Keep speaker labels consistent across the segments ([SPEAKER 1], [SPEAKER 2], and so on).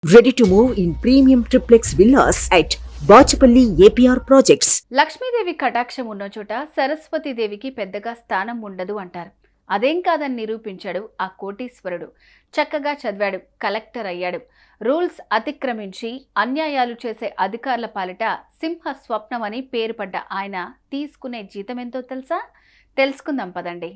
[SPEAKER 1] Ready to move in premium triplex villas at Bachapalli APR Projects.
[SPEAKER 2] Lakshmidevi కటాక్షం ఉన్న చోట సరస్వతీదేవికి పెద్దగా స్థానం ఉండదు అంటారు. అదేం కాదని నిరూపించాడు ఆ కోటీశ్వరుడు. చక్కగా చదివాడు, కలెక్టర్ అయ్యాడు. రూల్స్ అతిక్రమించి అన్యాయాలు చేసే అధికారుల పాలిట సింహ స్వప్నమని పేరు పడ్డ ఆయన తీసుకునే జీతం ఎంతో తెలుసా? తెలుసుకుందాం పదండి.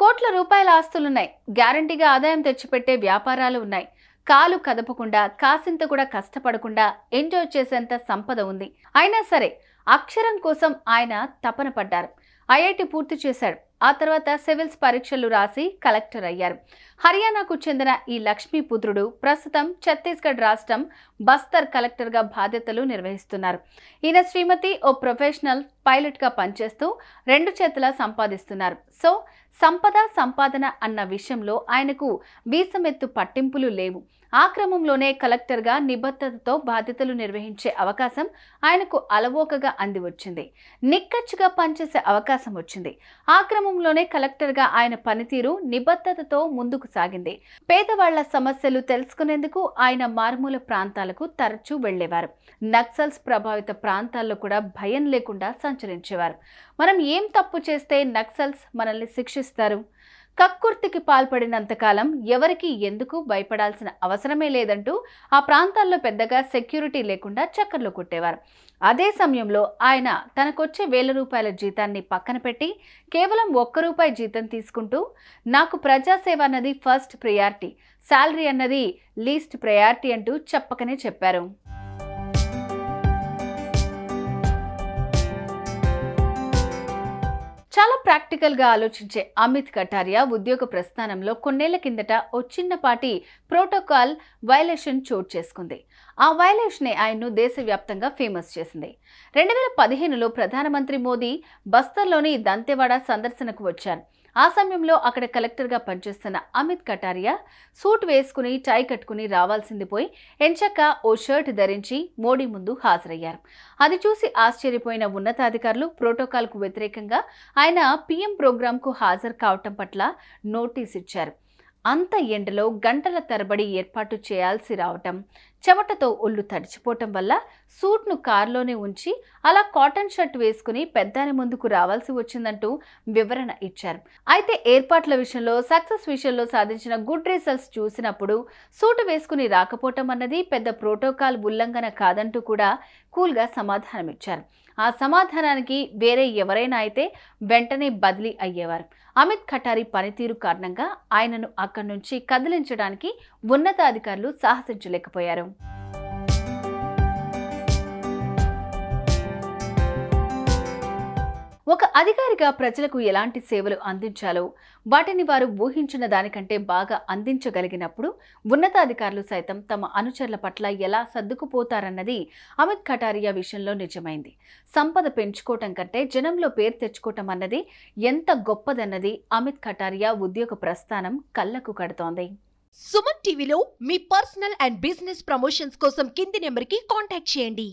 [SPEAKER 2] కోట్ల రూపాయల ఆస్తులున్నాయి. గ్యారంటీగా ఆదాయం తెచ్చిపెట్టే వ్యాపారాలు ఉన్నాయి. కాలు కదపకుండా, కాసింత కూడా కష్టపడకుండా ఎంజాయ్ చేసేంత సంపద ఉంది. అయినా సరే అక్షరం కోసం ఆయన తపన పడ్డారు. ఐఐటి పూర్తి చేశాడు. ఆ తర్వాత సివిల్స్ పరీక్షలు రాసి కలెక్టర్ అయ్యారు. హర్యానాకు చెందిన ఈ లక్ష్మీపుత్రుడు ప్రస్తుతం ఛత్తీస్గఢ్ రాష్ట్రం బస్తర్ కలెక్టర్గా బాధ్యతలు నిర్వహిస్తున్నారు. ఈయన శ్రీమతి ఓ ప్రొఫెషనల్ పైలట్గా పనిచేస్తూ రెండు చేతులా సంపాదిస్తున్నారు. సో సంపాదన అన్న విషయంలో ఆయనకు వీసమెత్తు పట్టింపులు లేవు. ఆ క్రమంలోనే కలెక్టర్గా నిబద్ధతతో బాధ్యతలు నిర్వహించే అవకాశం ఆయనకు అలవోకగా అంది వచ్చింది. నిక్కచ్చిగా పనిచేసే అవకాశం వచ్చింది. ఆ క్రమంలోనే కలెక్టర్గా ఆయన పనితీరు నిబద్ధతతో ముందుకు సాగింది. పేదవాళ్ల సమస్యలు తెలుసుకునేందుకు ఆయన మారుమూల ప్రాంతాలకు తరచూ వెళ్లేవారు. నక్సల్స్ ప్రభావిత ప్రాంతాల్లో కూడా భయం లేకుండా సంచరించేవారు. మనం ఏం తప్పు చేస్తే నక్సల్స్ మనల్ని శిక్షిస్తారు? కక్కుర్తికి పాల్పడినంతకాలం ఎవరికి ఎందుకు భయపడాల్సిన అవసరమే లేదంటూ ఆ ప్రాంతాల్లో పెద్దగా సెక్యూరిటీ లేకుండా చక్కర్లు కొట్టేవారు. అదే సమయంలో ఆయన తనకొచ్చే ₹1000 జీతాన్ని పక్కన పెట్టి కేవలం ₹1 జీతం తీసుకుంటూ నాకు ప్రజాసేవ అన్నది ఫస్ట్ ప్రయారిటీ, శాలరీ అన్నది లీస్ట్ ప్రయారిటీ అంటూ చెప్పకనే చెప్పారు. చాలా ప్రాక్టికల్గా ఆలోచించే అమిత్ కటారియా ఉద్యోగ ప్రస్థానంలో కొన్నేళ్ల కిందట ఓ చిన్నపాటి ప్రోటోకాల్ వైలేషన్ చోటు చేసుకుంది. ఆ వైలేషనే ఆయన్ను దేశవ్యాప్తంగా ఫేమస్ చేసింది. 2015లో ప్రధానమంత్రి మోదీ బస్తర్లోని దంతెవాడ సందర్శనకు వచ్చారు. ఆ సమయంలో అక్కడ కలెక్టర్గా పనిచేస్తున్న అమిత్ కటారియా సూట్ వేసుకుని టై కట్టుకుని రావాల్సింది పోయి ఎంచక్క ఓ షర్ట్ ధరించి మోడీ ముందు హాజరయ్యారు. అది చూసి ఆశ్చర్యపోయిన ఉన్నతాధికారులు ప్రోటోకాల్కు వ్యతిరేకంగా ఆయన పీఎం ప్రోగ్రాంకు హాజరు కావటం పట్ల నోటీస్ ఇచ్చారు. అంత ఎండలో గంటల తరబడి ఏర్పాటు చేయాల్సి రావటం, చెమటతో ఒళ్ళు తడిచిపోవటం వల్ల సూట్ను కారులోనే ఉంచి అలా కాటన్ షర్ట్ వేసుకుని పెద్దాని ముందుకు రావాల్సి వచ్చిందంటూ వివరణ ఇచ్చారు. అయితే ఏర్పాట్ల విషయంలో, సక్సెస్ విషయంలో సాధించిన గుడ్ రిజల్ట్స్ చూసినప్పుడు సూటు వేసుకుని రాకపోవటం అన్నది పెద్ద ప్రోటోకాల్ ఉల్లంఘన కాదంటూ కూడా కూల్గా సమాధానం ఇచ్చారు. ఆ సమాధానానికి వేరే ఎవరైనా అయితే వెంటనే బదిలీ అయ్యేవారు. అమిత్ ఖటారీ పనితీరు కారణంగా ఆయనను అక్కడి నుంచి కదిలించడానికి ఉన్నతాధికారులు సాహసించలేకపోయారు. ఒక అధికారిగా ప్రజలకు ఎలాంటి సేవలు అందించాలో వాటిని వారు ఊహించిన దానికంటే బాగా అందించగలిగినప్పుడు ఉన్నతాధికారులు సైతం తమ అనుచరుల పట్ల ఎలా సర్దుకుపోతారన్నది అమిత్ ఖటారియా విషయంలో నిజమైంది. సంపద పెంచుకోవటం కంటే జనంలో పేరు తెచ్చుకోవటం అన్నది ఎంత గొప్పదన్నది అమిత్ ఖటారియా ఉద్యోగ ప్రస్థానం కళ్లకు కడుతోంది.
[SPEAKER 3] సుమన్ టీవీలో మీ పర్సనల్ అండ్ బిజినెస్ ప్రమోషన్స్ కోసం కింది నెంబర్కి కాంటాక్ట్ చేయండి.